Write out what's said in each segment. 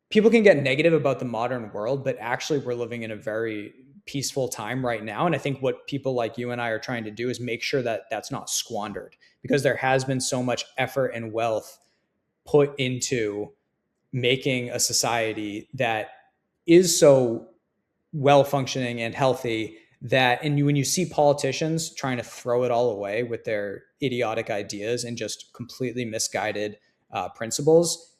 people can get negative about the modern world, but actually we're living in a very peaceful time right now. And I think what people like you and I are trying to do is make sure that that's not squandered, because there has been so much effort and wealth put into making a society that is so well functioning and healthy that, and when you see politicians trying to throw it all away with their idiotic ideas and just completely misguided principles,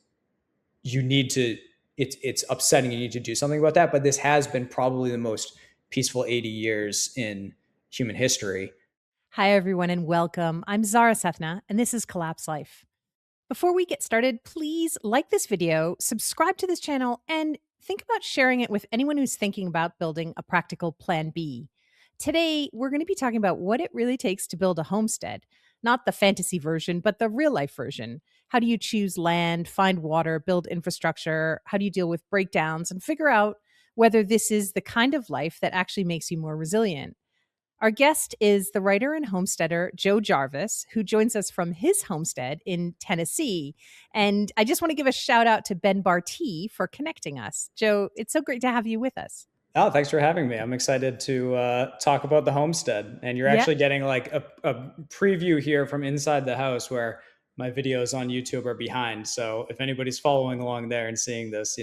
you need to, it's upsetting. You need to do something about that. But this has been probably the most peaceful 80 years in human history. Hi, everyone, and welcome. I'm Zahra Sethna, and this is Collapse Life. Before we get started, please like this video, subscribe to this channel, and think about sharing it with anyone who's thinking about building a practical plan B. Today, we're going to be talking about what it really takes to build a homestead, not the fantasy version, but the real life version. How do you choose land, find water, build infrastructure? How do you deal with breakdowns and figure out whether this is the kind of life that actually makes you more resilient? Our guest is the writer and homesteader Joe Jarvis, who joins us from his homestead in Tennessee. And I just want to give a shout out to Ben Bartee for connecting us. Joe, it's so great to have you with us. Oh, thanks for having me. I'm excited to talk about the homestead. And you're Yeah. actually getting like a preview here from inside the house, where my videos on YouTube are behind. So if anybody's following along there and seeing this,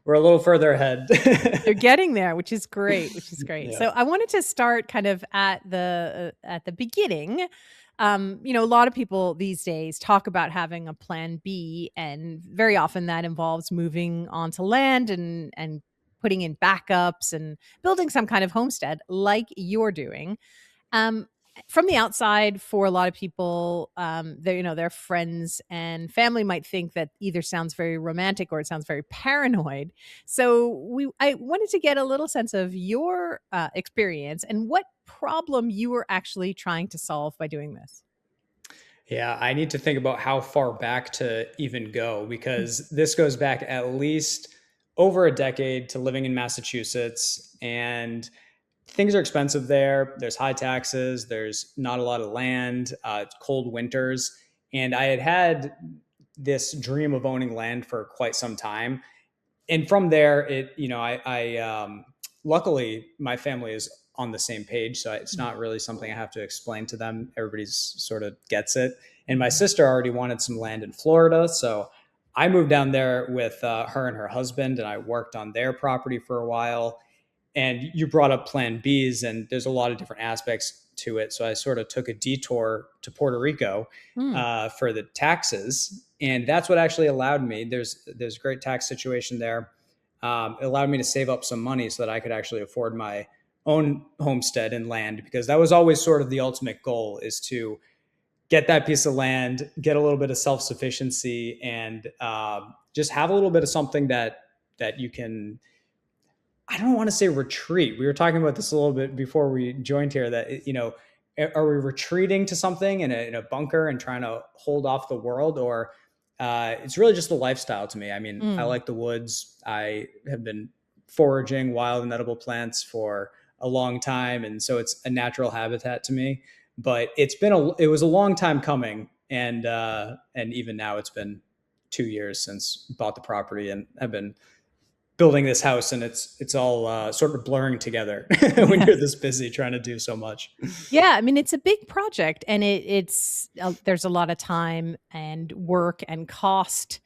we're a little further ahead. You're getting there, which is great, which is great. Yeah. So I wanted to start kind of at the beginning. A lot of people these days talk about having a plan B, and very often that involves moving onto land and putting in backups and building some kind of homestead like you're doing. Um, from the outside, for a lot of people, their friends and family might think that either sounds very romantic or it sounds very paranoid. So I wanted to get a little sense of your experience and what problem you were actually trying to solve by doing this. Yeah, I need to think about how far back to even go, because this goes back at least over a decade to living in Massachusetts, and things are expensive there. There's high taxes, there's not a lot of land, it's cold winters. And I had this dream of owning land for quite some time. And from there, luckily my family is on the same page, so it's not really something I have to explain to them. Everybody's sort of gets it. And my sister already wanted some land in Florida, so I moved down there with her and her husband, and I worked on their property for a while. And you brought up Plan Bs, and there's a lot of different aspects to it. So I sort of took a detour to Puerto Rico Mm. for the taxes, and that's what actually allowed me. There's a great tax situation there. It allowed me to save up some money so that I could actually afford my own homestead and land, because that was always sort of the ultimate goal, is to get that piece of land, get a little bit of self sufficiency, and just have a little bit of something that you can. I don't want to say retreat. We were talking about this a little bit before we joined here. That are we retreating to something in a bunker and trying to hold off the world, or it's really just the lifestyle to me. I mean, I Mm. like the woods. I have been foraging wild and edible plants for a long time, and so it's a natural habitat to me. But it was a long time coming, and even now it's been 2 years since bought the property, and I've been building this house, and it's all sort of blurring together when you're this busy trying to do so much. Yeah, I mean, it's a big project, and it's there's a lot of time and work and cost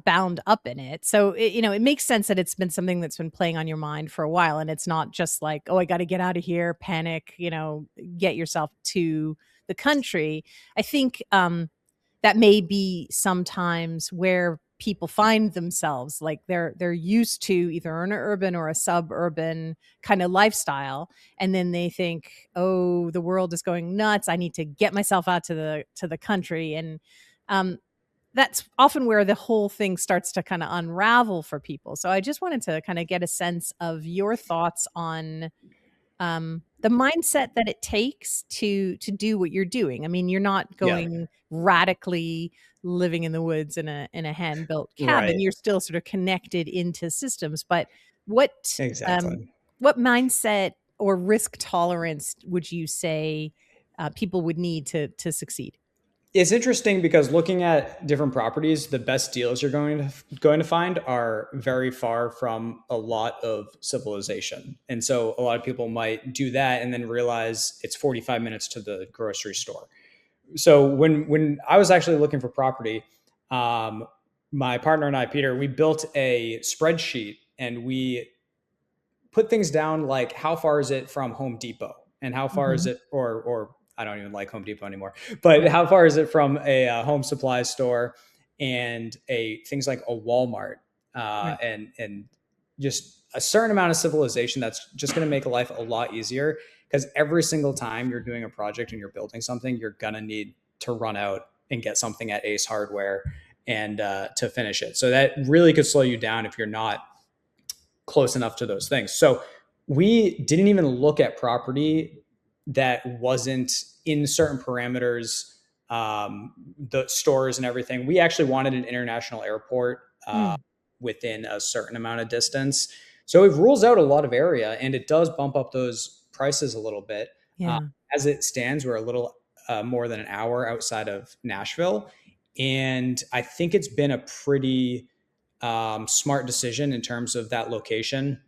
bound up in it. So it makes sense that it's been something that's been playing on your mind for a while, and it's not just like, oh, I got to get out of here, panic, get yourself to the country. I think that may be sometimes where people find themselves, like they're used to either an urban or a suburban kind of lifestyle, and then they think, oh, the world is going nuts, I need to get myself out to the country. And um that's often where the whole thing starts to kind of unravel for people. So I just wanted to kind of get a sense of your thoughts on the mindset that it takes to do what you're doing. I mean, you're not Yeah, going radically living in the woods in a hand built cabin. right. You're still sort of connected into systems. But what um, Exactly. what mindset or risk tolerance would you say people would need to succeed? It's interesting because looking at different properties, the best deals you're going to find are very far from a lot of civilization. And so a lot of people might do that and then realize it's 45 minutes to the grocery store. So when I was actually looking for property, um, my partner and I, Peter, we built a spreadsheet and we put things down like how far is it from Home Depot and how far is Mm-hmm. it, or I don't even like Home Depot anymore, but Right. how far is it from a home supply store and a things like a Walmart, Right. and just a certain amount of civilization that's just going to make life a lot easier, because every single time you're doing a project and you're building something, you're gonna need to run out and get something at Ace Hardware and to finish it. So that really could slow you down if you're not close enough to those things. So we didn't even look at property that wasn't in certain parameters, the stores and everything. We actually wanted an international airport Mm. within a certain amount of distance. So it rules out a lot of area and it does bump up those prices a little bit. Uh, Yeah. as it stands, we're a little more than an hour outside of Nashville. And I think it's been a pretty smart decision in terms of that location.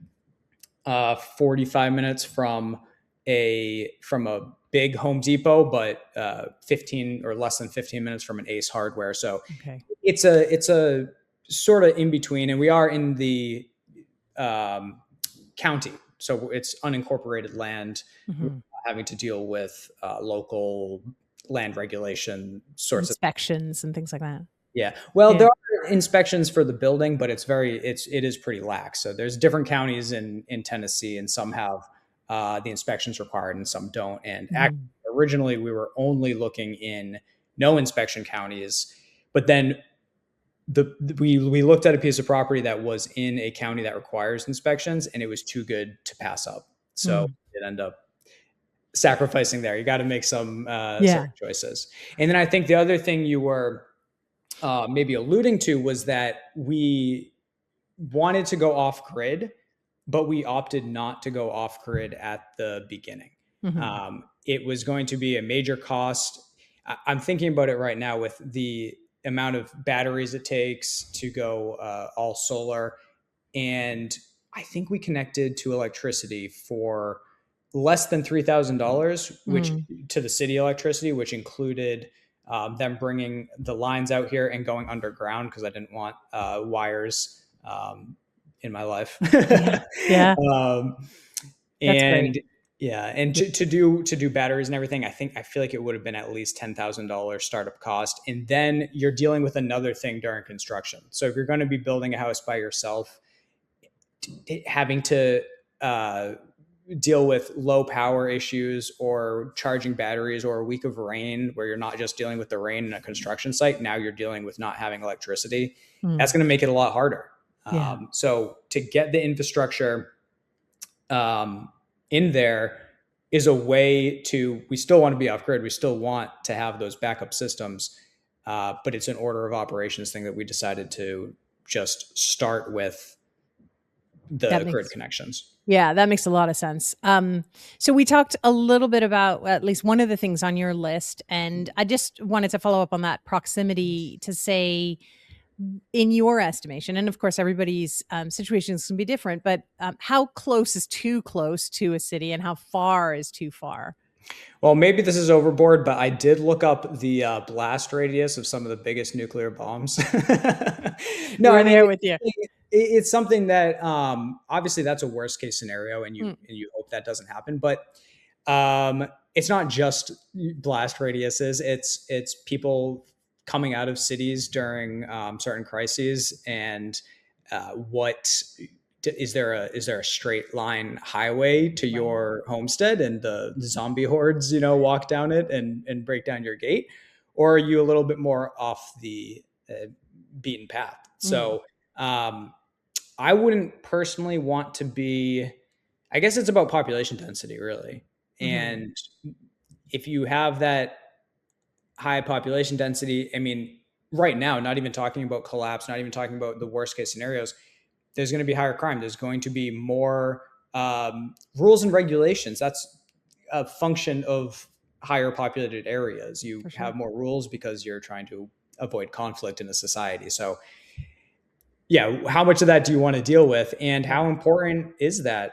45 minutes from a big Home Depot, but 15 or less than 15 minutes from an Ace Hardware. So Okay. it's a sort of in between, and we are in the um, county, so it's unincorporated land. We're Mm-hmm. having to deal with local land regulation sorts of. Inspections and things like that. Yeah. Well, Yeah. there are inspections for the building, but it is pretty lax. So there's different counties in Tennessee, and some have the inspections required, and some don't. And actually, Mm. originally we were only looking in no inspection counties, but then we looked at a piece of property that was in a county that requires inspections, and it was too good to pass up. So Mm. it ended up sacrificing there. You got to make some Yeah. certain choices. And then I think the other thing you were maybe alluding to was that we wanted to go off grid, but we opted not to go off grid at the beginning. Mm-hmm. It was going to be a major cost. I'm thinking about it right now with the amount of batteries it takes to go all solar. And I think we connected to electricity for less than $3,000, which Mm. to the city electricity, which included them bringing the lines out here and going underground because I didn't want wires in my life. Yeah. Yeah. um, That's great. and yeah, and Yeah. to do batteries and everything, I feel like it would have been at least $10,000 startup cost, and then you're dealing with another thing during construction. So if you're going to be building a house by yourself, having to uh, deal with low power issues or charging batteries or a week of rain where you're not just dealing with the rain in a construction site, now you're dealing with not having electricity. That's Mm. going to make it a lot harder. Yeah. So to get the infrastructure um, in there is a way to, we still want to be off grid. We still want to have those backup systems. But it's an order of operations thing that we decided to just start with That the grid makes connections. Yeah, that makes a lot of sense. So we talked a little bit about at least one of the things on your list, and I just wanted to follow up on that proximity to say, in your estimation, and of course everybody's situations can be different, but how close is too close to a city, and how far is too far? Well, maybe this is overboard, but I did look up the blast radius of some of the biggest nuclear bombs. No, I We're mean there with you. it's something that obviously that's a worst case scenario, and you Mm. and you hope that doesn't happen. But it's not just blast radiuses; it's people coming out of cities during certain crises, and what is there a straight line highway to Right. your homestead and the zombie hordes walk down it and break down your gate, or are you a little bit more off the beaten path? Mm. So I wouldn't personally want to be, I guess it's about population density really. Hmm. And if you have that high population density, I mean, right now, not even talking about collapse, not even talking about the worst case scenarios, there's going to be higher crime. There's going to be more rules and regulations. That's a function of higher populated areas. You For sure. have more rules because you're trying to avoid conflict in a society. So yeah, how much of that do you want to deal with, and Right. how important is that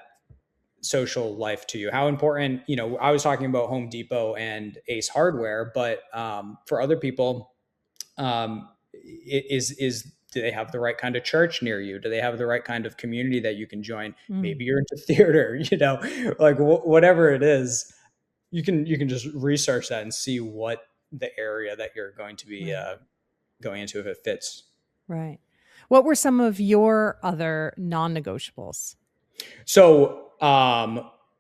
social life to you? How important, I was talking about Home Depot and Ace Hardware, but for other people, is do they have the right kind of church near you? Do they have the right kind of community that you can join? Mm, Maybe you're into theater, like whatever it is, you can just research that and see what the area that you're going to be right. going into, if it fits. Right. What were some of your other non-negotiables? So,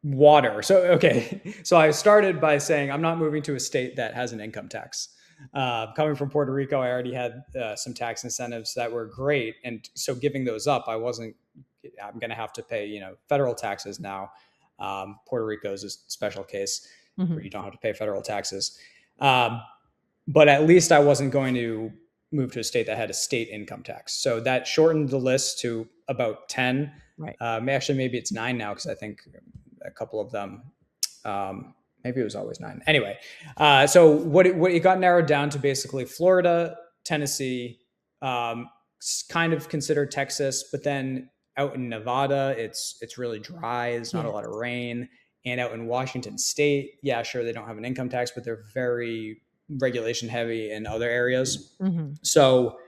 water. So, okay. So I started by saying I'm not moving to a state that has an income tax. Coming from Puerto Rico, I already had some tax incentives that were great, and so giving those up, I wasn't. I'm going to have to pay, federal taxes now. Puerto Rico is a special case where Mhm. you don't have to pay federal taxes, um, but at least I wasn't going to move to a state that had a state income tax. So that shortened the list to about 10. Right. Actually, maybe it's 9 now, because I think a couple of them, maybe it was always 9. Anyway, so what it got narrowed down to, basically Florida, Tennessee, kind of considered Texas, but then out in Nevada, it's really dry. There's not a Yes. lot of rain. And out in Washington State, yeah, sure, they don't have an income tax, but they're very regulation heavy in other areas. Mhm. So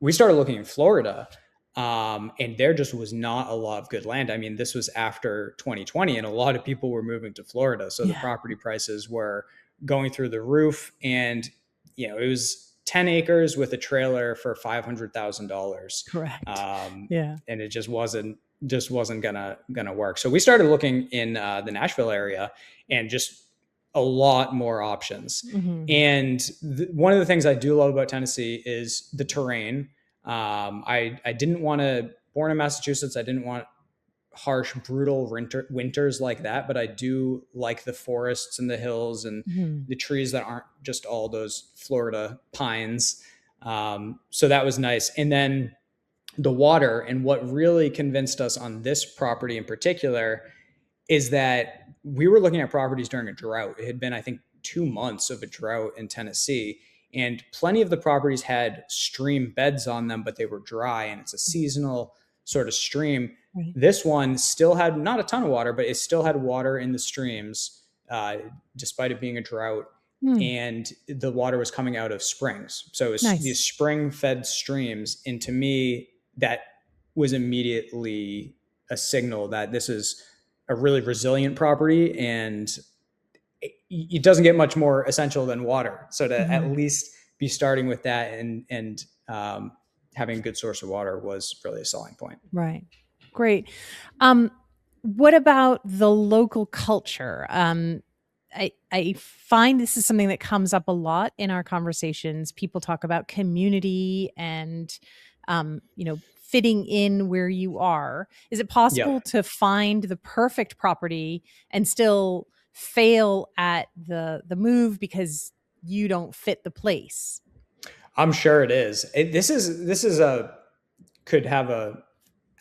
we started looking in Florida, and there just was not a lot of good land. I mean, this was after 2020, and a lot of people were moving to Florida. So the Yeah. property prices were going through the roof. And, it was 10 acres with a trailer for $500,000. Correct. Um, Yeah. and it just wasn't gonna work. So we started looking in the Nashville area, and just a lot more options. Mhm. And one of the things I do love about Tennessee is the terrain. I didn't want to, born in Massachusetts, I didn't want harsh, brutal winters like that, but I do like the forests and the hills and Mhm. the trees that aren't just all those Florida pines. So that was nice. And then the water, and what really convinced us on this property in particular, is that we were looking at properties during a drought. It had been, I think, 2 months of a drought in Tennessee, and plenty of the properties had stream beds on them, but they were dry, and it's a seasonal sort of stream. Right. This one still had not a ton of water, but it still had water in the streams, despite it being a drought. Mm. And the water was coming out of springs. So it was Nice. these spring fed streams. And to me, that was immediately a signal that this is a really resilient property, and it doesn't get much more essential than water. So to at Mhm. least be starting with that, and having a good source of water, was really a selling point. Right. Great. Um, what about the local culture? I find this is something that comes up a lot in our conversations. People talk about community and, fitting in where you are. Is it Yep. possible to find the perfect property and still fail at the move because you don't fit the place? I'm sure it is. This is a could have a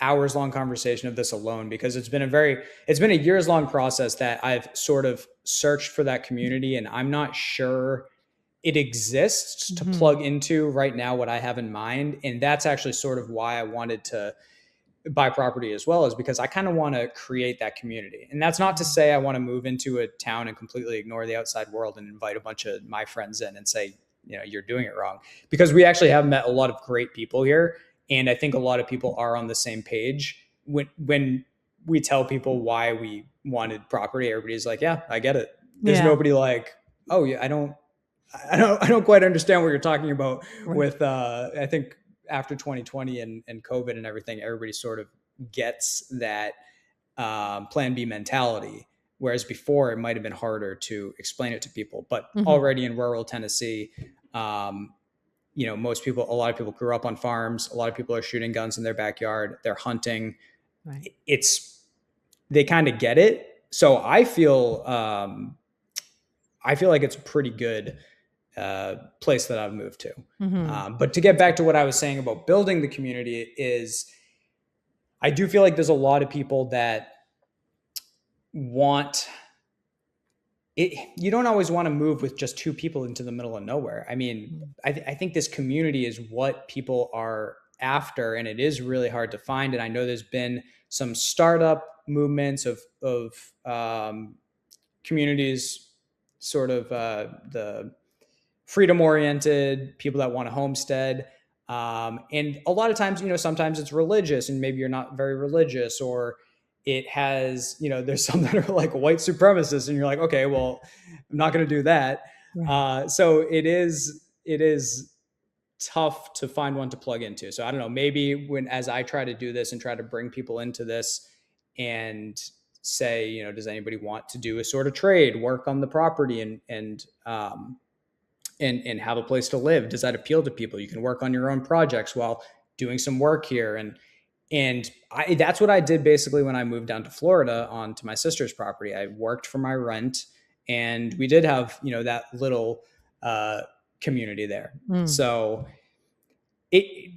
hours long conversation of this alone, because it's been a years long process that I've sort of searched for that community, and I'm not sure it exists to Mhm. plug into right now what I have in mind. And that's actually sort of why I wanted to buy property as well, is because I kind of want to create that community. And that's not to Mhm. say I want to move into a town and completely ignore the outside world and invite a bunch of my friends in and say, you're doing it wrong, because we actually have met a lot of great people here. And I think a lot of people are on the same page. When we tell people why we wanted property, everybody's like, yeah, I get it. There's Yeah. nobody like, oh yeah, I don't quite understand what you're talking about Right. with I think after 2020 and COVID and everything, everybody sort of gets that plan B mentality. Whereas before, it might have been harder to explain it to people. But Mhm. already in rural Tennessee, um, a lot of people grew up on farms. A lot of people are shooting guns in their backyard. They're hunting. Right. It's They kind of get it. So I feel like it's a pretty good place that I've moved to. Mhm. But to get back to what I was saying about building the community, is I do feel like there's a lot of people that want you don't always want to move with just two people into the middle of nowhere. I mean, Mm. I think this community is what people are after, and it is really hard to find. And I know there's been some startup movements of communities, sort of the freedom oriented people that want to homestead. And a lot of times, sometimes it's religious and maybe you're not very religious, or it has, there's some that are like white supremacists and you're like, okay, well, I'm not going to do that. Right. So it is tough to find one to plug into. So I don't know, maybe as I try to do this and try to bring people into this and say, does anybody want to do a sort of trade, work on the property and have a place to live? Does that appeal to people? You can work on your own projects while doing some work here. And that's what I did basically when I moved down to Florida onto my sister's property. I worked for my rent, and we did have, that little community there. Mm. So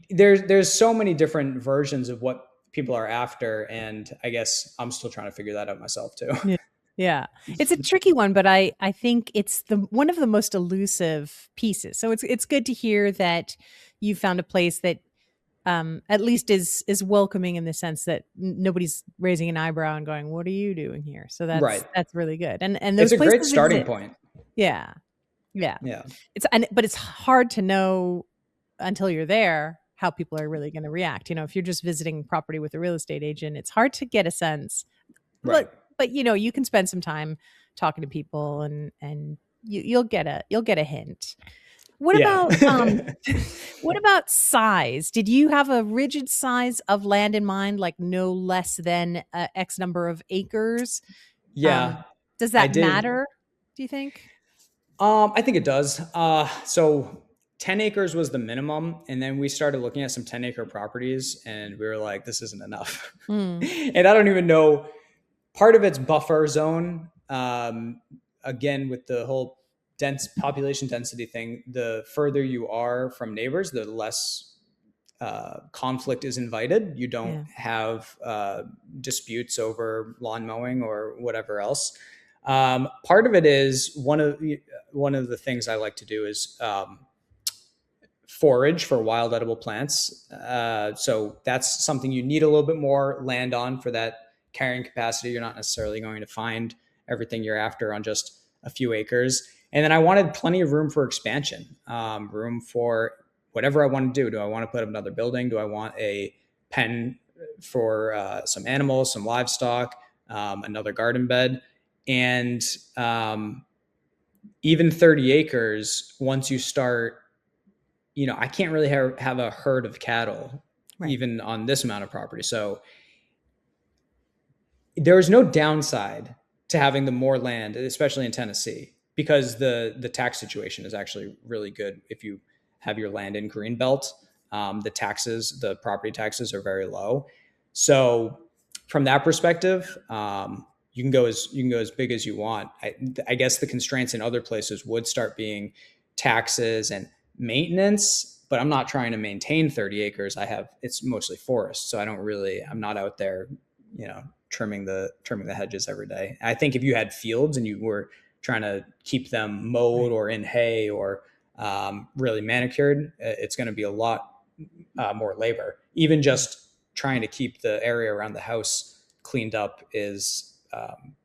there's so many different versions of what people are after, and I guess I'm still trying to figure that out myself too. Yeah. Yeah. It's a tricky one, but I think it's one of the most elusive pieces. So it's good to hear that you found a place that at least is welcoming in the sense that nobody's raising an eyebrow and going, "What are you doing here?" So Right. that's really good. And It's those a great places starting exist. point. Yeah. Yeah. Yeah. But it's hard to know until you're there how people are really going to react. If you're just visiting property with a real estate agent, it's hard to get a sense. Right. But you can spend some time talking to people and you'll get a hint. What Yeah. about what about size? Did you have a rigid size of land in mind, like no less than X number of acres? Yeah, Does I that did. matter, do you think? I think it does. So 10 acres was the minimum. And then we started looking at some 10-acre properties and we were like, this isn't enough. Mm, And I don't even know, part of it's buffer zone. Again, with the whole dense population density thing, the further you are from neighbors, the less conflict is invited. You don't yeah. have disputes over lawn mowing or whatever else. Part of it is one of the things I like to do is forage for wild edible plants. So that's something you need a little bit more land on for that carrying capacity. You're not necessarily going to find everything you're after on just a few acres. And then I wanted plenty of room for expansion, room for whatever I want to do. Do I want to put up another building? Do I want a pen for some animals, some livestock, another garden bed? And even 30 acres, once you start, I can't really have a herd of cattle Right. even on this amount of property. So there is no downside to having the more land, especially in Tennessee, because the tax situation is actually really good. If you have your land in Greenbelt, the property taxes are very low. So from that perspective, you can go as big as you want. I guess the constraints in other places would start being taxes and maintenance, but I'm not trying to maintain 30 acres. It's mostly forest, so I'm not out there, trimming the hedges every day. I think if you had fields and you were trying to keep them mowed Right. or in hay or really manicured, it's going to be a lot more labor. Even just trying to keep the area around the house cleaned up is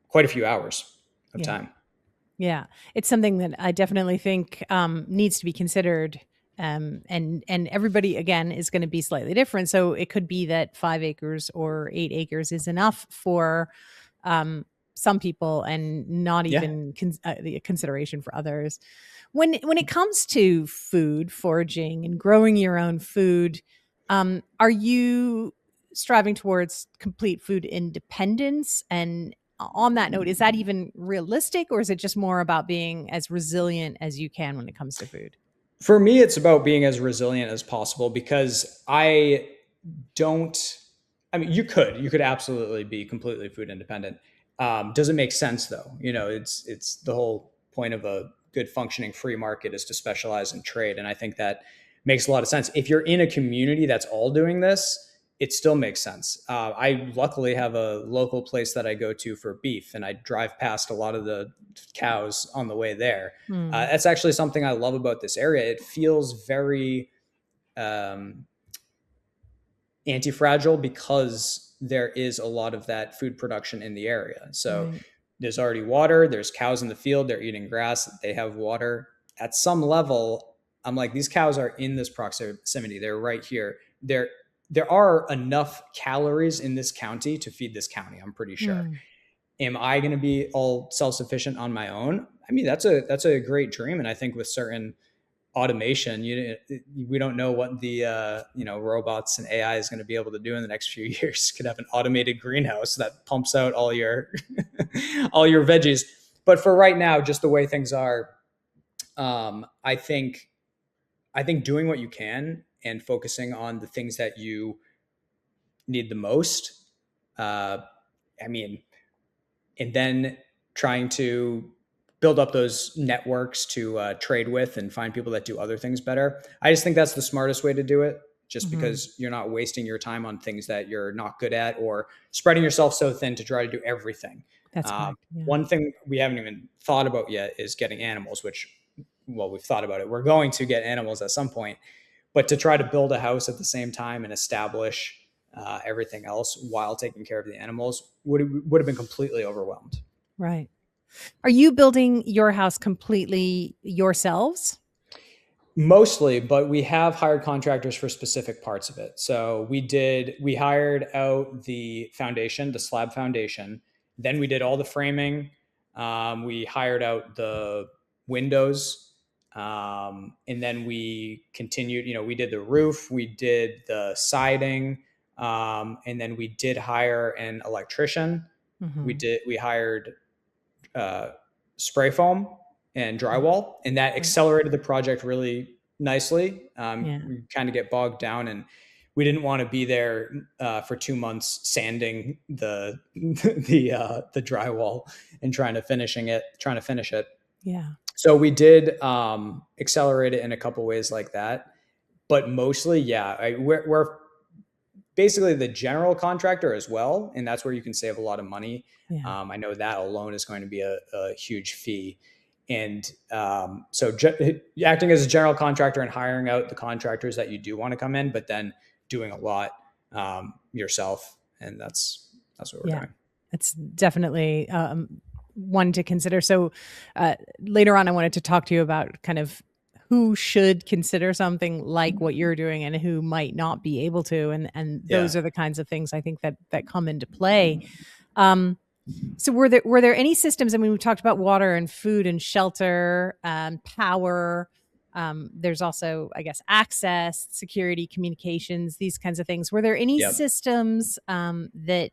quite a few hours of Yeah. time. Yeah. It's something that I definitely think needs to be considered. And everybody again is going to be slightly different. So it could be that 5 acres or 8 acres is enough for some people and not Yeah. even the consideration for others. When it comes to food, foraging, and growing your own food, are you striving towards complete food independence? And on that note, is that even realistic, or is it just more about being as resilient as you can when it comes to food? For me, it's about being as resilient as possible because don't, I mean, you could absolutely be completely food independent. Does it make sense though? It's the whole point of a good functioning free market is to specialize in trade. And I think that makes a lot of sense. If you're in a community that's all doing this, it still makes sense. I luckily have a local place that I go to for beef, and I drive past a lot of the cows on the way there. Mm. That's actually something I love about this area. It feels very um, anti-fragile because there is a lot of that food production in the area. So Right. there's already water, there's cows in the field, they're eating grass, they have water. At some level, I'm like, these cows are in this proximity. They're right here. There are enough calories in this county to feed this county, I'm pretty sure. Mm. Am I going to be all self-sufficient on my own? I mean, that's a great dream, and I think with certain automation, we don't know what the robots and AI is going to be able to do in the next few years. Could have an automated greenhouse that pumps out all your all your veggies. But for right now, just the way things are, I think doing what you can and focusing on the things that you need the most. I mean, and then trying to build up those networks to trade with and find people that do other things better. I just think that's the smartest way to do it, just Mm-hmm. because you're not wasting your time on things that you're not good at or spreading yourself so thin to try to do everything. That's correct. Yeah. One thing we haven't even thought about yet is getting animals, which, well, we've thought about it. We're going to get animals at some point, but to try to build a house at the same time and establish everything else while taking care of the animals would have been completely overwhelmed. Right. Are you building your house completely yourselves? Mostly, but we have hired contractors for specific parts of it. So we hired out the foundation, the slab foundation. Then we did all the framing. We hired out the windows. And then we continued, we did the roof, we did the siding. And then we did hire an electrician. Mm-hmm. We hired uh, spray foam and drywall, and that accelerated the project really nicely. Yeah. We kind of get bogged down, and we didn't want to be there for 2 months sanding the drywall and trying to finish it. Yeah. So we did accelerate it in a couple ways like that, but mostly, yeah, we're basically the general contractor as well, and that's where you can save a lot of money. Yeah. I know that alone is going to be a huge fee. And so acting as a general contractor and hiring out the contractors that you do want to come in, but then doing a lot yourself. And that's what we're doing. It's definitely one to consider. So later on, I wanted to talk to you about kind of who should consider something like what you're doing and who might not be able to. And those are the kinds of things I think that come into play. So were there any systems? I mean, we talked about water and food and shelter, power. There's also, I guess, access, security, communications, these kinds of things. Were there any systems that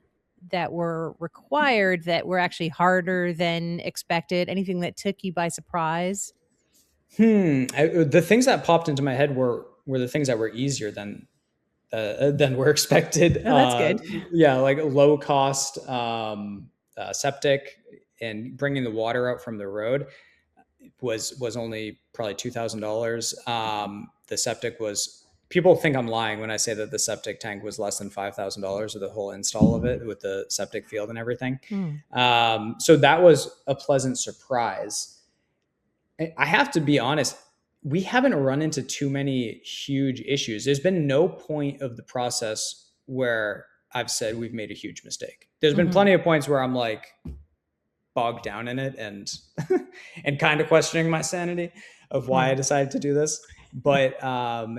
were required that were actually harder than expected? Anything that took you by surprise? The things that popped into my head were the things that were easier than were expected. Oh, that's good. Yeah, like low cost septic and bringing the water out from the road was only probably $2,000. The septic was. People think I'm lying when I say that the septic tank was less than $5,000 with the whole install of it with the septic field and everything. So that was a pleasant surprise. I have to be honest, we haven't run into too many huge issues. There's been no point of the process where I've said we've made a huge mistake. There's been plenty of points where I'm like bogged down in it and and kind of questioning my sanity of why I decided to do this. But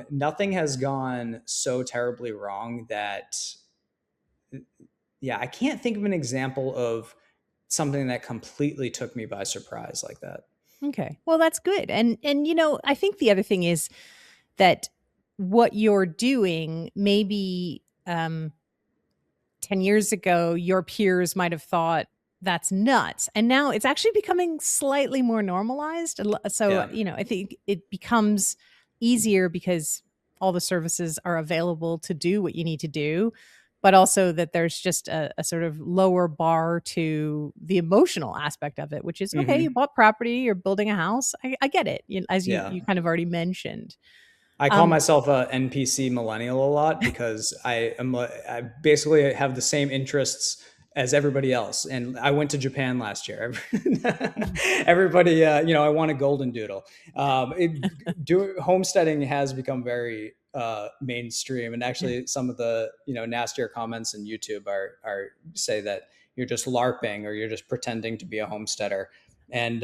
nothing has gone so terribly wrong that, yeah, I can't think of an example of something that completely took me by surprise like that. Okay. Well, that's good. And I think the other thing is that what you're doing, maybe 10 years ago, your peers might have thought that's nuts. And now it's actually becoming slightly more normalized. So, I think it becomes easier because all the services are available to do what you need to do, but also that there's just a sort of lower bar to the emotional aspect of it, which is, okay, you bought property, you're building a house. I get it, as you kind of already mentioned. I call Um, myself a NPC millennial a lot because I basically have the same interests as everybody else. And I went to Japan last year. Everybody, I want a golden doodle. Homesteading has become very mainstream, and yeah. actually, some of the nastier comments in YouTube are say that you're just LARPing or you're just pretending to be a homesteader. And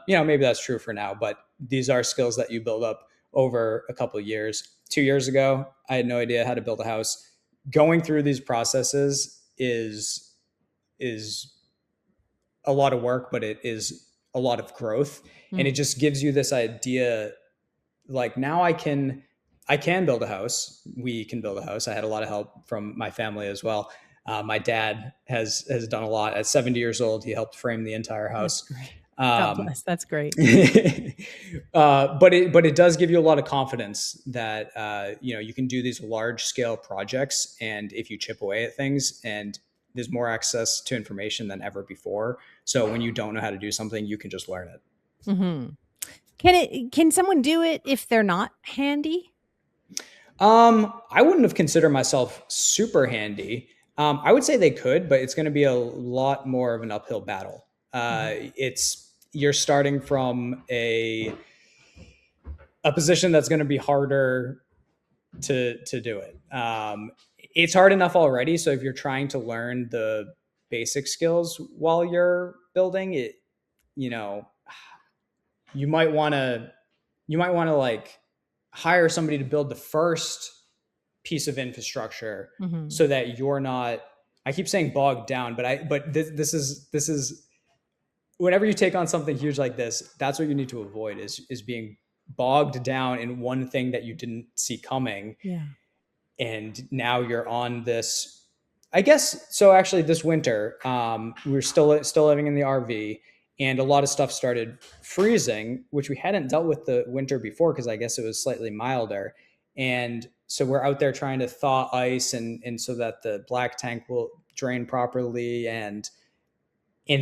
maybe that's true for now, but these are skills that you build up over a couple of years. 2 years ago, I had no idea how to build a house. Going through these processes is a lot of work, but it is a lot of growth, and it Mm, just gives you this idea. Like, now I can build a house. We can build a house. I had a lot of help from my family as well. My dad has done a lot. At 70 years old, he helped frame the entire that's house. great. God Um, bless. That's great. but it does give you a lot of confidence that you can do these large scale projects, and if you chip away at things, and there's more access to information than ever before. So when you don't know how to do something, you can just learn it. Hmm. Can someone do it if they're not handy? I wouldn't have considered myself super handy. I would say they could, but it's going to be a lot more of an uphill battle. Mhm. It's You're starting from a position that's going to be harder to do it. It's hard enough already. So if you're trying to learn the basic skills while you're building it, you know, you might want to like hire somebody to build the first piece of infrastructure Mhm. so that you're not. I keep saying bogged down, but this is whenever you take on something huge like this, that's what you need to avoid is being bogged down in one thing that you didn't see coming, Yeah. and now you're on this. I guess so. Actually, this winter, we were still living in the RV, and a lot of stuff started freezing, which we hadn't dealt with the winter before because I guess it was slightly milder. And so we're out there trying to thaw ice, and so that the black tank will drain properly, and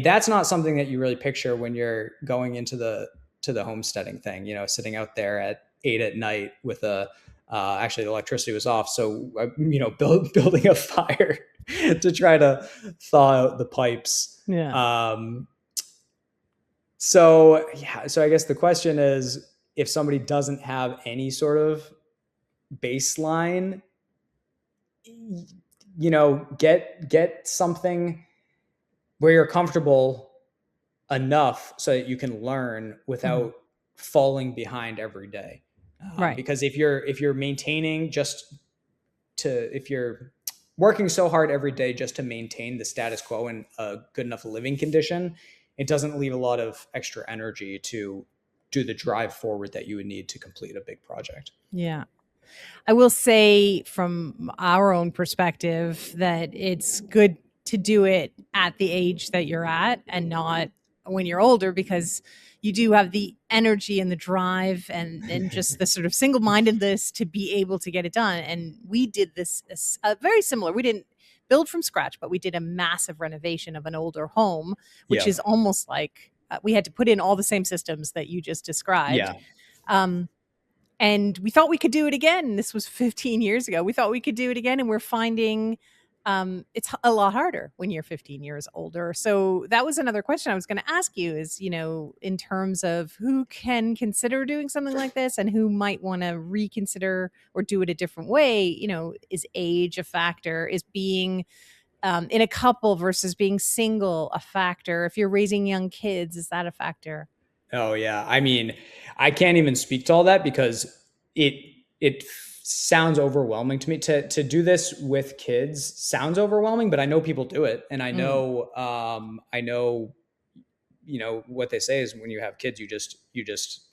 that's not something that you really picture when you're going into the homesteading thing. Sitting out there at 8 at night with a actually the electricity was off, so building a fire to try to thaw out the pipes. Yeah. So I guess the question is, if somebody doesn't have any sort of baseline, get something where you're comfortable enough so that you can learn Mhm. without falling behind every day. Right. Because if you're maintaining just to if you're working so hard every day just to maintain the status quo in a good enough living condition, it doesn't leave a lot of extra energy to do the drive forward that you would need to complete a big project. Yeah. I will say from our own perspective that it's good to do it at the age that you're at and not when you're older, because you do have the energy and the drive and just the sort of single-mindedness to be able to get it done. And we did this very similar. We didn't build from scratch, but we did a massive renovation of an older home, which Yeah. is almost like we had to put in all the same systems that you just described. Yeah. Um, and we thought we could do it again. This was 15 years ago. We thought we could do it again, and we're finding it's a lot harder when you're 15 years older. So that was another question I was going to ask you is, in terms of who can consider doing something like this and who might want to reconsider or do it a different way, is age a factor? Is being in a couple versus being single a factor? If you're raising young kids, is that a factor? Oh yeah. I mean, I can't even speak to all that because it it sounds overwhelming to me. To do this with kids sounds overwhelming, but I know people do it, and Mm, I know what they say is when you have kids, you just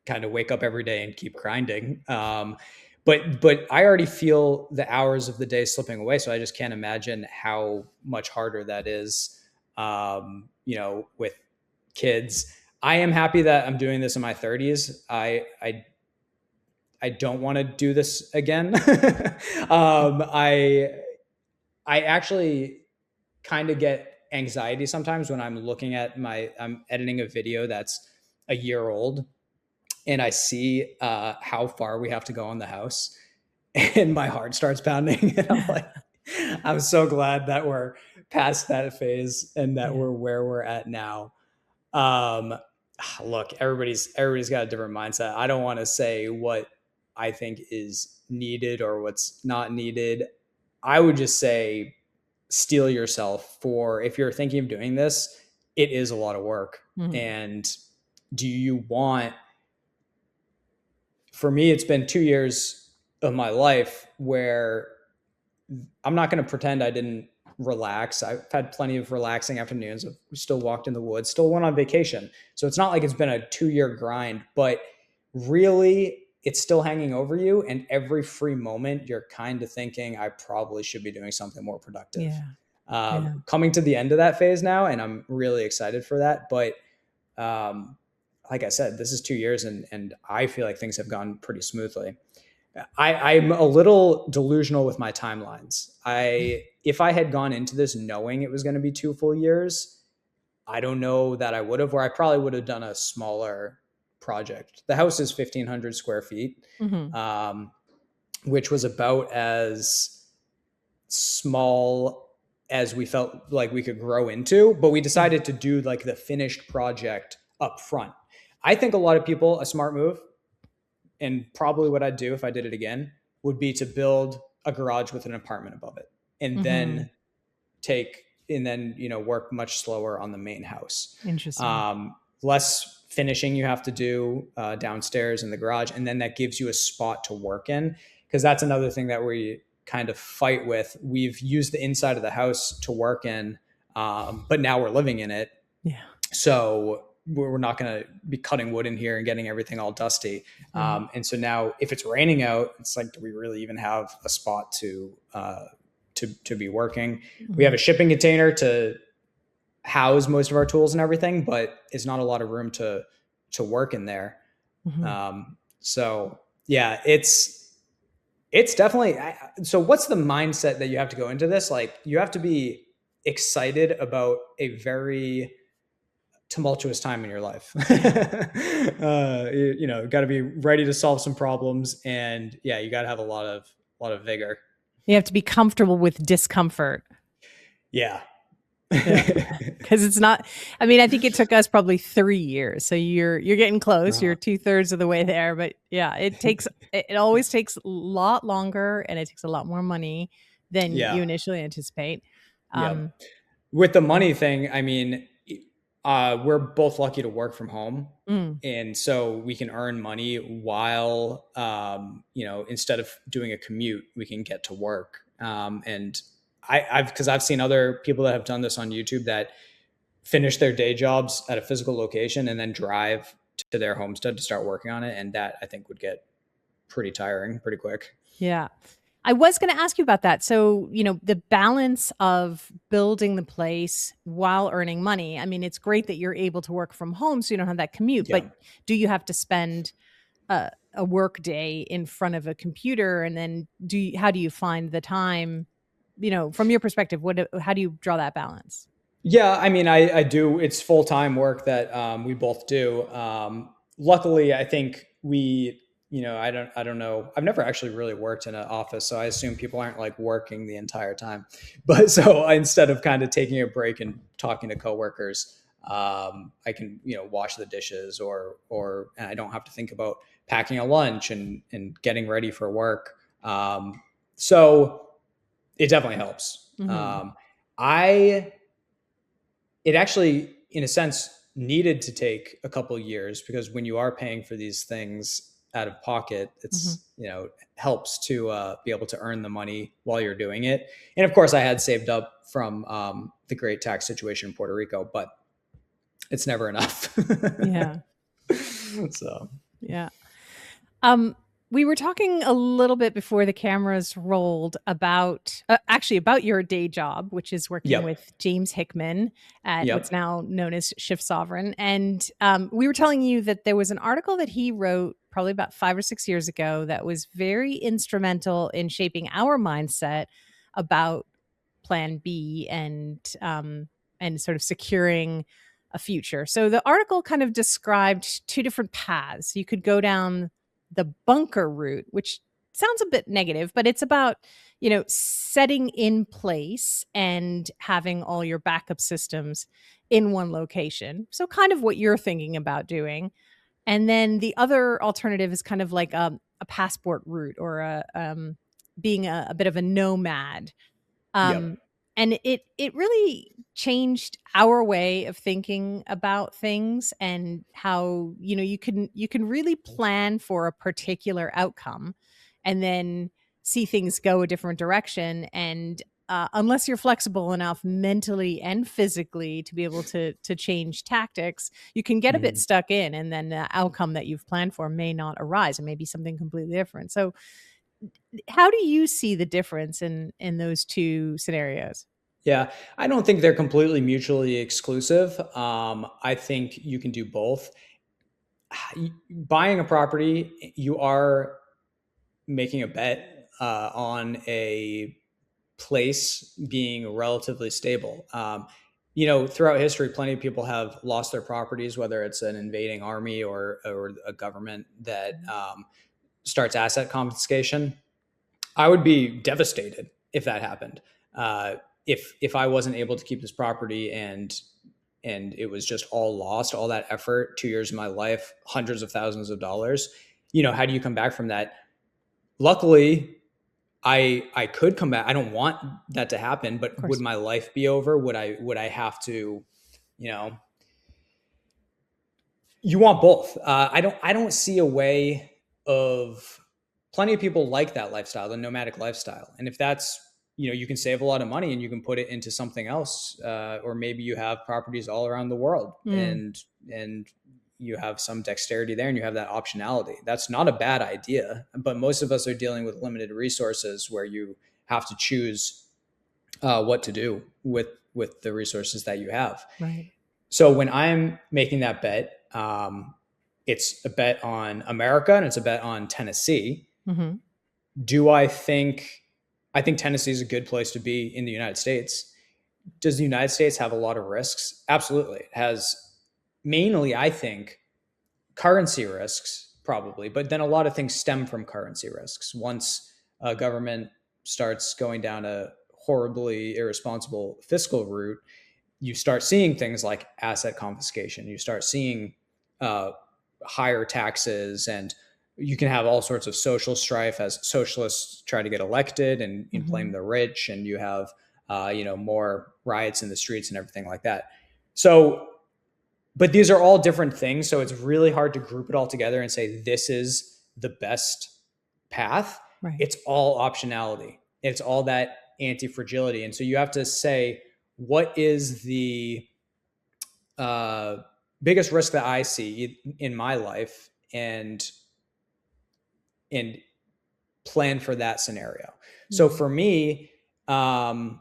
kind of wake up every day and keep grinding. But I already feel the hours of the day slipping away, so I just can't imagine how much harder that is. With kids. I am happy that I'm doing this in my 30s. I don't want to do this again. I actually kind of get anxiety sometimes when I'm editing a video that's a year old, and I see how far we have to go on the house, and my heart starts pounding. And I'm like, I'm so glad that we're past that phase and that Yeah. we're where we're at now. Um, Look, everybody's got a different mindset. I don't want to say what I think is needed or what's not needed. I would just say steel yourself for, if you're thinking of doing this, it is a lot of work. Mhm. And do you want, for me, it's been 2 years of my life where I'm not going to pretend I didn't relax. I've had plenty of relaxing afternoons. We still walked in the woods, still went on vacation. So it's not like it's been a 2 year grind, but really it's still hanging over you. And every free moment, you're kind of thinking, I probably should be doing something more productive. Yeah. Yeah. Coming to the end of that phase now, and I'm really excited for that. But um, like I said, this is 2 years, and I feel like things have gone pretty smoothly. I'm a little delusional with my timelines. If I had gone into this knowing it was going to be 2 full years, I don't know that I would have, or I probably would have done a smaller project. The house is 1,500 square feet, Mhm. um, which was about as small as we felt like we could grow into, but we Yeah. decided to do like the finished project up front. I think a lot of people, a smart move, and probably what I'd do if I did it again, would be to build a garage with an apartment above it, and Mhm. then work much slower on the main house. Interesting. Um, Less finishing you have to do downstairs in the garage, and then that gives you a spot to work in, because that's another thing that we kind of fight with. We've used the inside of the house to work in, but now we're living in it, Yeah. so we're not going to be cutting wood in here and getting everything all dusty. Right. And so now, if it's raining out, it's like, do we really even have a spot to be working? We have Mhm. a shipping container to house most of our tools and everything, but it's not a lot of room to work in there. Mhm. So yeah, it's definitely. So what's the mindset that you have to go into this? Like, you have to be excited about a very tumultuous time in your life. Got to be ready to solve some problems, and yeah, you got to have a lot of vigor. You have to be comfortable with discomfort. Yeah. Yeah. Because it's not, I mean, I think it took us probably 3 years. So you're getting close. You're 2/3 of the way there. But yeah, it always takes a lot longer, and it takes a lot more money than Yeah. you initially anticipate. Yeah. Um, With the money thing, I mean, we're both lucky to work from home. mm, And so we can earn money while, instead of doing a commute, we can get to work. And because I've seen other people that have done this on YouTube that finish their day jobs at a physical location and then drive to their homestead to start working on it. And that, I think, would get pretty tiring pretty quick. yeah. I was going to ask you about that. So, the balance of building the place while earning money. I mean, it's great that you're able to work from home so you don't have that commute, Yeah. but do you have to spend a work day in front of a computer? And then how do you find the time, from your perspective, how do you draw that balance? Yeah, I mean, I do. It's full time work that we both do. Luckily, I think I don't know. I've never actually really worked in an office, so I assume people aren't like working the entire time. But so instead of kind of taking a break and talking to coworkers, I can wash the dishes, and I don't have to think about packing a lunch and getting ready for work. So it definitely helps. Hmm. I It actually, in a sense, needed to take a couple of years, because when you are paying for these things out of pocket, Hmm. helps to be able to earn the money while you're doing it. And of course, I had saved up from the great tax situation in Puerto Rico, but it's never enough. Yeah. So Yeah. Um, we were talking a little bit before the cameras rolled about actually about your day job, which is working yep, with James Hickman at what's yep, now known as Shift Sovereign. And we were telling you that there was an article that he wrote probably about 5 or 6 years ago that was very instrumental in shaping our mindset about Plan B and sort of securing a future. So the article kind of described two different paths. You could go down the bunker route, which sounds a bit negative, but it's about, setting in place and having all your backup systems in one location. So kind of what you're thinking about doing. And then the other alternative is kind of like a passport route, or being a bit of a nomad. Yep. Um, and it really changed our way of thinking about things, and how, you can really plan for a particular outcome and then see things go a different direction. And unless you're flexible enough mentally and physically to be able to change tactics, you can get a bit Mhm. stuck in, and then the outcome that you've planned for may not arise, and maybe something completely different. So how do you see the difference in those two scenarios? Yeah, I don't think they're completely mutually exclusive. I think you can do both. Buying a property, you are making a bet on a place being relatively stable. Throughout history, plenty of people have lost their properties, whether it's an invading army or a government that starts asset confiscation. I would be devastated if that happened. Uh, if I wasn't able to keep this property and it was just all lost, all that effort, 2 years of my life, hundreds of thousands of dollars. How do you come back from that? Luckily, I could come back. I don't want that to happen, Of but would course. my life be over? Would I have to, you know, you want both. I don't see a way of plenty of people like that lifestyle, the nomadic lifestyle. And if that's, you can save a lot of money and you can put it into something else, or maybe you have properties all around the world Mm, and you have some dexterity there and you have that optionality. That's not a bad idea, but most of us are dealing with limited resources where you have to choose what to do with the resources that you have. right. So when I'm making that bet, it's a bet on America and it's a bet on Tennessee. Mhm. Do I think Tennessee is a good place to be in the United States? Does the United States have a lot of risks? Absolutely. It has mainly, I think, currency risks, probably, but then a lot of things stem from currency risks. Once a government starts going down a horribly irresponsible fiscal route, you start seeing things like asset confiscation. You start seeing uh, higher taxes, and you can have all sorts of social strife as socialists try to get elected and inflame Mhm. the rich, and you have more riots in the streets and everything like that. So, but these are all different things, so it's really hard to group it all together and say this is the best path. Right. It's all optionality. It's all that anti-fragility, and so you have to say what is the uh, biggest risk that I see in my life, and plan for that scenario. So Mhm. for me, I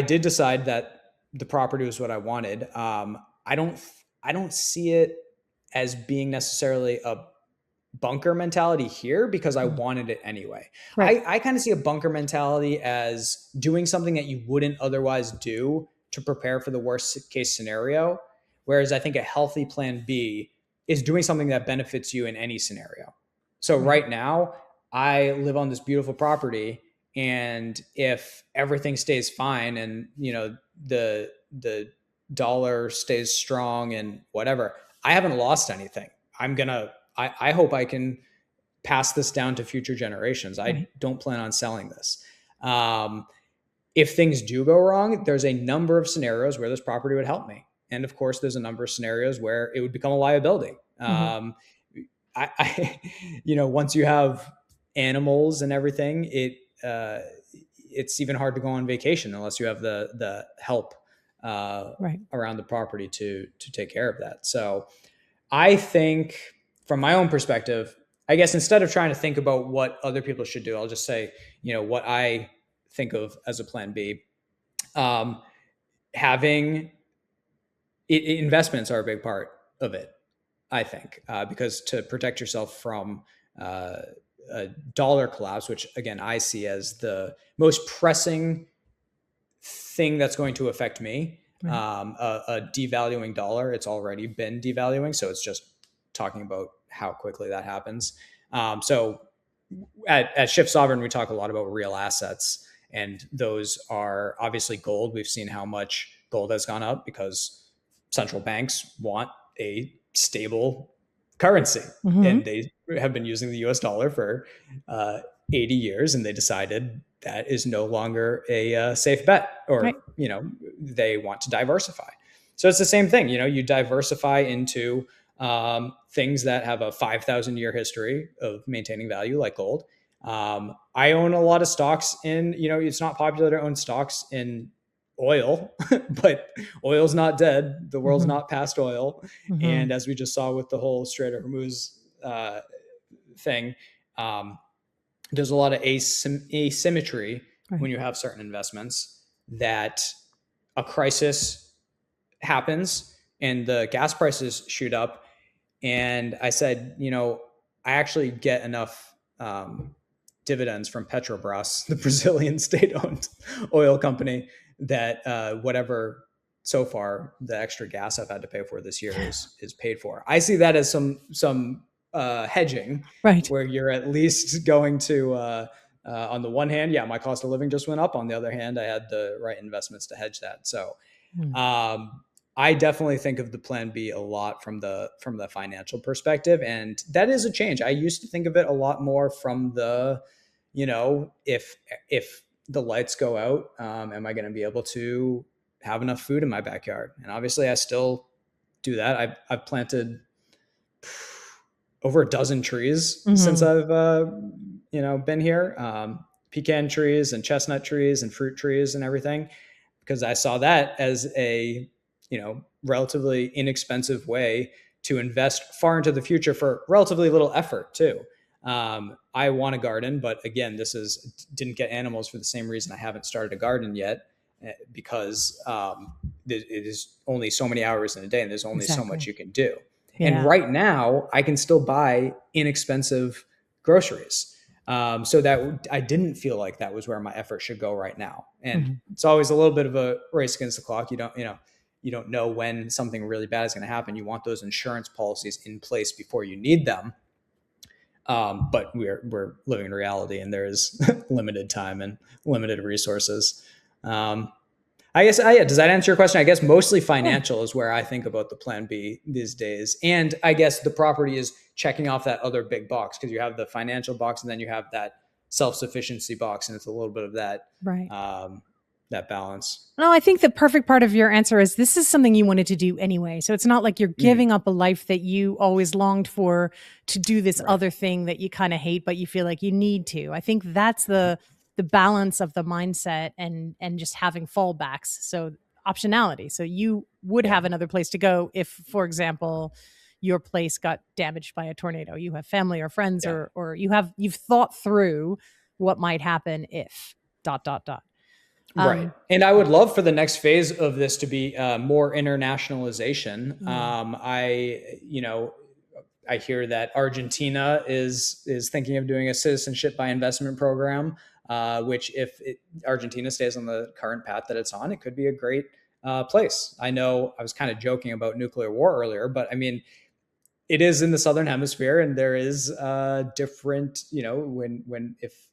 did decide that the property was what I wanted. I don't see it as being necessarily a bunker mentality here because I Mm. wanted it anyway. Right. I kind of see a bunker mentality as doing something that you wouldn't otherwise do to prepare for the worst case scenario. Whereas I think a healthy plan B is doing something that benefits you in any scenario. So Right. right now, I live on this beautiful property, and if everything stays fine and the dollar stays strong and whatever, I haven't lost anything. I hope I can pass this down to future generations. I Right. don't plan on selling this. Um, if things do go wrong, there's a number of scenarios where this property would help me. And of course, there's a number of scenarios where it would become a liability. Mhm. I once you have animals and everything, uh, it's even hard to go on vacation unless you have the help Right. around the property to take care of that. So I think from my own perspective, I guess instead of trying to think about what other people should do, I'll just say, what I think of as a plan B. Um, having investments are a big part of it, I think, because to protect yourself from uh, a dollar collapse, which again I see as the most pressing thing that's going to affect me, Right. A devaluing dollar, it's already been devaluing. So it's just talking about how quickly that happens. So at Shift Sovereign, we talk a lot about real assets, and those are obviously gold. We've seen how much gold has gone up because central banks want a stable currency, Mm-hmm. and they have been using the US dollar for 80 years, and they decided that is no longer a safe bet, Right. or they want to diversify. So it's the same thing. You diversify into things that have a 5,000 year history of maintaining value, like gold. I own a lot of stocks in, it's not popular to own stocks in oil, but oil's not dead. The world's Mm-hmm. not past oil. Mm-hmm. And as we just saw with the whole Strait of Hormuz thing, um, there's a lot of asymmetry Right. when you have certain investments, that a crisis happens and the gas prices shoot up. And I said, I actually get enough dividends from Petrobras, the Brazilian state-owned oil company, that whatever so far the extra gas I've had to pay for this year is paid for. I see that as some hedging, Right. where you're at least going to on the one hand, yeah, my cost of living just went up. On the other hand, I had the right investments to hedge that. So Mm. I definitely think of the plan B a lot from the financial perspective, and that is a change. I used to think of it a lot more from the, if the lights go out, am I going to be able to have enough food in my backyard? And obviously, I still do that. I've planted over a dozen trees since Mm-hmm. I've been here. Pecan trees and chestnut trees and fruit trees and everything, because I saw that as a relatively inexpensive way to invest far into the future for relatively little effort too. I want a garden, but again, didn't get animals for the same reason I haven't started a garden yet, because it is only so many hours in a day, and there's only so much Exactly. you can do. And Yeah. right now, I can still buy inexpensive groceries. So that I didn't feel like that was where my effort should go right now. And Mm-hmm. it's always a little bit of a race against the clock. You don't know when something really bad is going to happen. You want those insurance policies in place before you need them. But we're living in reality, and there is limited time and limited resources. I guess, yeah, does that answer your question? I guess mostly Yeah. financial is where I think about the plan B these days. And I guess the property is checking off that other big box, because you have the financial box and then you have that self-sufficiency box. And it's a little bit of Right. that balance. No, I think the perfect part of your answer is this is something you wanted to do anyway. So it's not like you're Mm, giving up a life that you always longed for to do this right. other thing that you kind of hate, but you feel like you need to. I think that's the balance of the mindset and just having fallbacks. So optionality. So you would Yeah. have another place to go if, for example, your place got damaged by a tornado. You have family or friends, Yeah. or you've thought through what might happen if dot dot dot. Right. Um, And I would love for the next phase of this to be more internationalization. mm, I hear that Argentina is thinking of doing a citizenship by investment program, which Argentina stays on the current path that it's on, it could be a great place. I know I was kind of joking about nuclear war earlier, but I mean, it is in the southern hemisphere, and there is different, when if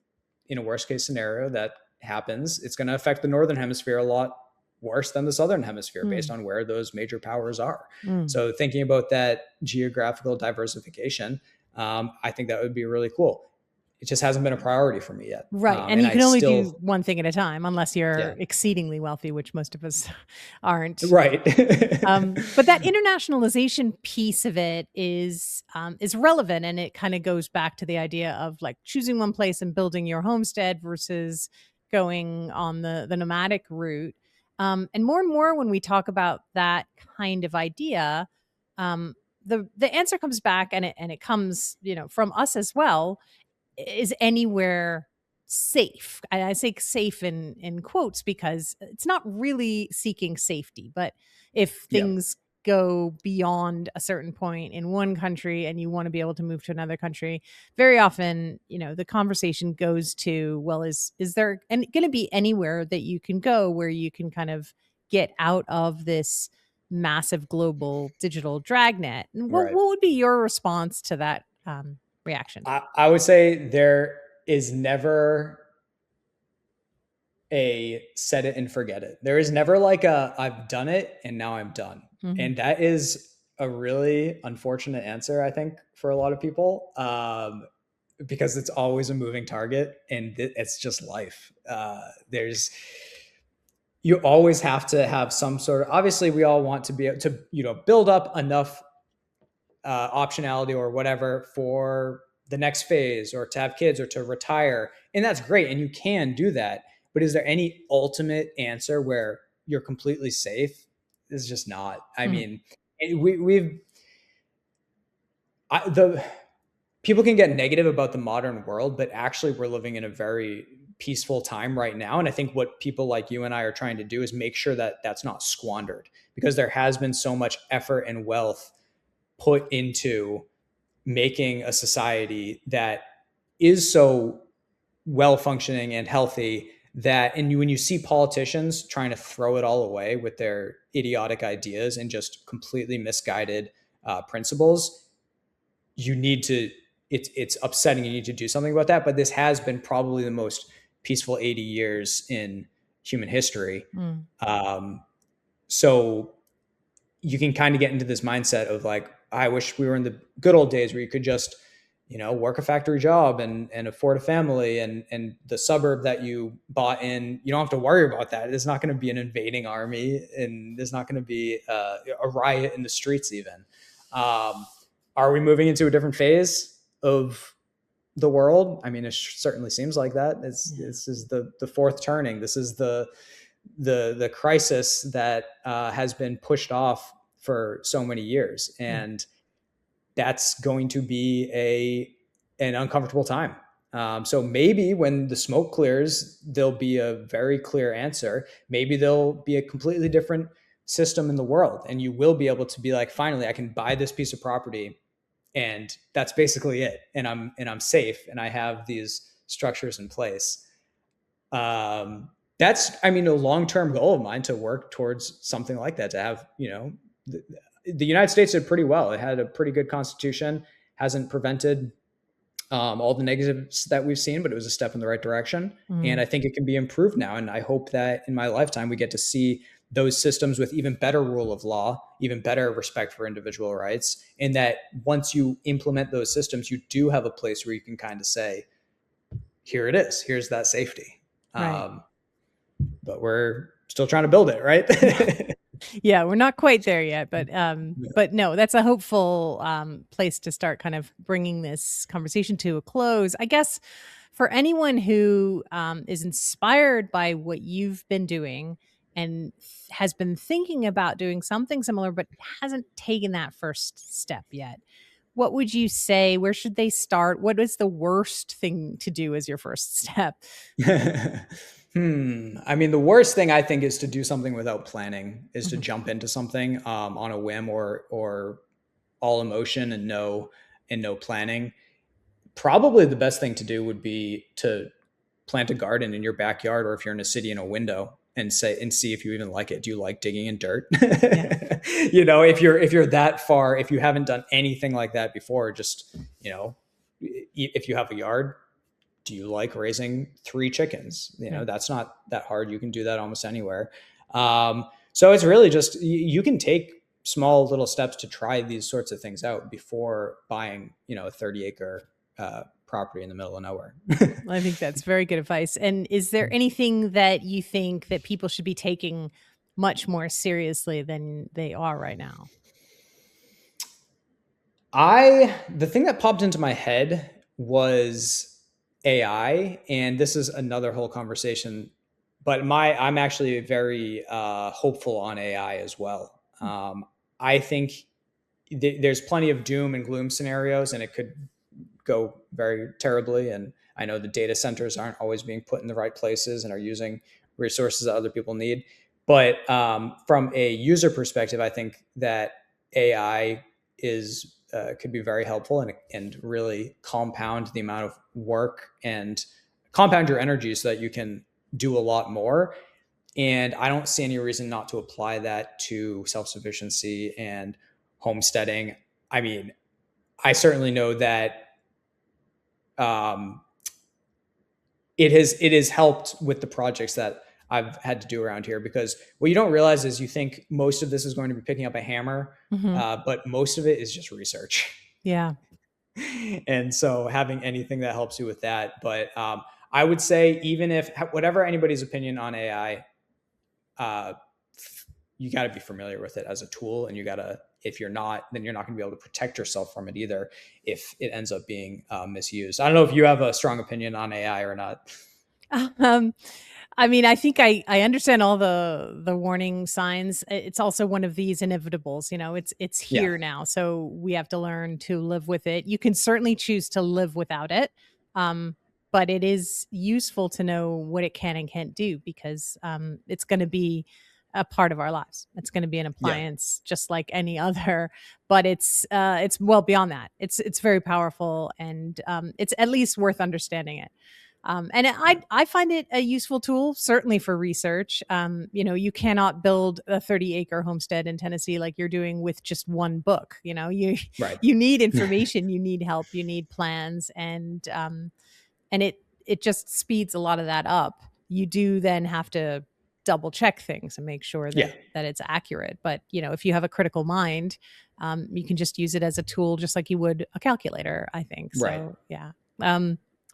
in a worst case scenario that happens, it's going to affect the northern hemisphere a lot worse than the southern hemisphere, based mm, on where those major powers are. mm. So thinking about that geographical diversification, I think that would be really cool. It just hasn't been a priority for me yet, Right. And and you I can only still, do one thing at a time unless you're yeah, exceedingly wealthy, which most of us aren't. right. But that internationalization piece of it is relevant, and it kind of goes back to the idea of like choosing one place and building your homestead versus going on the nomadic route. And more when we talk about that kind of idea, the answer comes back, and it comes from us as well. Is anywhere safe? And I say safe in quotes because it's not really seeking safety, but if Yeah. things go beyond a certain point in one country and you want to be able to move to another country, very often, the conversation goes to, well, is there going to be anywhere that you can go where you can kind of get out of this massive global digital dragnet. And what Right. would be your response to that reaction? I would say there is never a set it and forget it. There is never like a I've done it and now I'm done. Mhm. And that is a really unfortunate answer, I think, for a lot of people, because it's always a moving target and it's just life. You always have to have some sort of, obviously we all want to be able to, build up enough optionality or whatever for the next phase or to have kids or to retire. And that's great. And you can do that. But is there any ultimate answer where you're completely safe? It's just not. I Mhm. mean, the people can get negative about the modern world, but actually we're living in a very peaceful time right now. And I think what people like you and I are trying to do is make sure that that's not squandered, because there has been so much effort and wealth put into making a society that is so well functioning and healthy that, and when you see politicians trying to throw it all away with their idiotic ideas and just completely misguided principles, you need to, it's upsetting. You need to do something about that. But this has been probably the most peaceful 80 years in human history. Mm. So you can kind of get into this mindset of like, I wish we were in the good old days where you could just, work a factory job and afford a family, and the suburb that you bought in, you don't have to worry about that. There's not going to be an invading army, and there's not going to be a riot in the streets even. Are we moving into a different phase of the world? I mean, it certainly seems like that. This is the fourth turning. This is the crisis that has been pushed off for so many years, and that's going to be an uncomfortable time. So maybe when the smoke clears, there'll be a very clear answer. Maybe there'll be a completely different system in the world, and you will be able to be like, finally, I can buy this piece of property, and that's basically it. And I'm safe, and I have these structures in place. That's, I mean, a long-term goal of mine to work towards something like that, to have, the United States did pretty well. It had a pretty good constitution, hasn't prevented all the negatives that we've seen, but it was a step in the right direction. And I think it can be improved now. And I hope that in my lifetime, we get to see those systems with even better rule of law, even better respect for individual rights. And that once you implement those systems, you do have a place where you can kind of say, here it is, here's that safety. Right. But we're still trying to build it, right? Yeah, we're not quite there yet, but no, that's a hopeful place to start kind of bringing this conversation to a close. I guess for anyone who is inspired by what you've been doing and has been thinking about doing something similar but hasn't taken that first step yet, what would you say? Where should they start? What is the worst thing to do as your first step? I mean, the worst thing I think is to do something without planning, is to jump into something on a whim or all emotion and no planning. Probably the best thing to do would be to plant a garden in your backyard, or if you're in a city, in a window, and see if you even like it. Do you like digging in dirt? Yeah. If you're that far, if you haven't done anything like that before, just, if you have a yard, do you like raising 3 chickens? That's not that hard. You can do that almost anywhere. So it's really just, you can take small little steps to try these sorts of things out before buying, a 30-acre property in the middle of nowhere. I think that's very good advice. And is there anything that you think that people should be taking much more seriously than they are right now? The thing that popped into my head was AI, and this is another whole conversation, but I'm actually very hopeful on AI as well. I think there's plenty of doom and gloom scenarios, and it could go very terribly. And I know the data centers aren't always being put in the right places and are using resources that other people need. But from a user perspective, I think that AI could be very helpful, and really compound the amount of work and compound your energy so that you can do a lot more. And I don't see any reason not to apply that to self-sufficiency and homesteading. I mean, I certainly know that um, it has helped with the projects that I've had to do around here, because what you don't realize is you think most of this is going to be picking up a hammer, Mhm. but most of it is just research. Yeah. And so having anything that helps you with that. But I would say, even if whatever anybody's opinion on AI, uh, you got to be familiar with it as a tool, and you got to, if you're not, then you're not going to be able to protect yourself from it either if it ends up being misused. I don't know if you have a strong opinion on AI or not. Um, I mean, I think I understand all the warning signs. It's also one of these inevitables, it's Yeah. here now, so we have to learn to live with it. You can certainly choose to live without it, um, but it is useful to know what it can and can't do, because it's going to be a part of our lives. It's going to be an Yeah. appliance just like any other, but it's well beyond that. It's very powerful, and it's at least worth understanding it. And I find it a useful tool, certainly for research. You cannot build a 30-acre homestead in Tennessee like you're doing with just one book. You Right. you need information, you need help, you need plans, and it just speeds a lot of that up. You do then have to double check things and make sure Yeah. that it's accurate. But if you have a critical mind, you can just use it as a tool, just like you would a calculator, I think. Right. So yeah.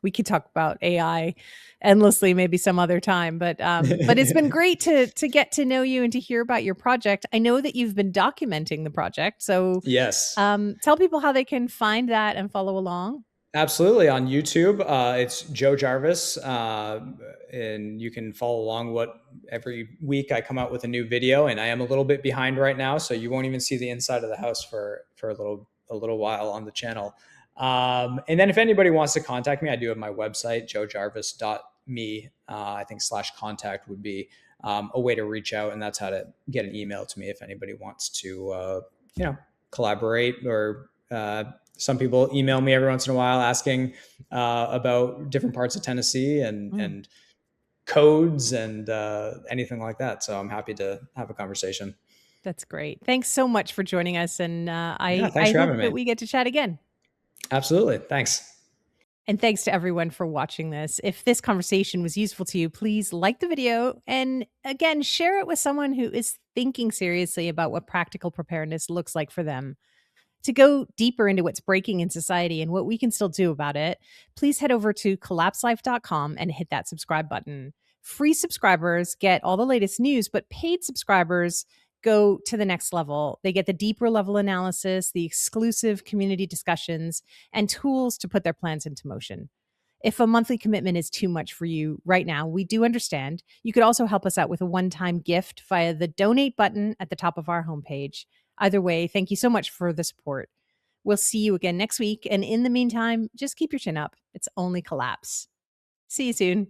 We could talk about AI endlessly, maybe some other time, but it's been great to get to know you and to hear about your project. I know that you've been documenting the project, so Yes. tell people how they can find that and follow along. Absolutely. On YouTube, it's Joe Jarvis, and you can follow along. What Every week I come out with a new video, and I am a little bit behind right now, so you won't even see the inside of the house for a little while on the channel. And then if anybody wants to contact me, I do have my website, joejarvis.me. I think /contact would be a way to reach out, and that's how to get an email to me if anybody wants to collaborate, or some people email me every once in a while asking about different parts of Tennessee and Mm. and codes and anything like that. So I'm happy to have a conversation. That's great. Thanks so much for joining us, and Yeah, I thanks I for hope having that me. we get to chat again. Absolutely. Thanks. And thanks to everyone for watching this. If this conversation was useful to you, please like the video, and again, share it with someone who is thinking seriously about what practical preparedness looks like for them. To go deeper into what's breaking in society and what we can still do about it, please head over to collapselife.com and hit that subscribe button. Free subscribers get all the latest news, but paid subscribers go to the next level. They get the deeper level analysis, the exclusive community discussions, and tools to put their plans into motion. If a monthly commitment is too much for you right now, we do understand. You could also help us out with a one-time gift via the donate button at the top of our homepage. Either way, thank you so much for the support. We'll see you again next week. And in the meantime, just keep your chin up. It's only collapse. See you soon.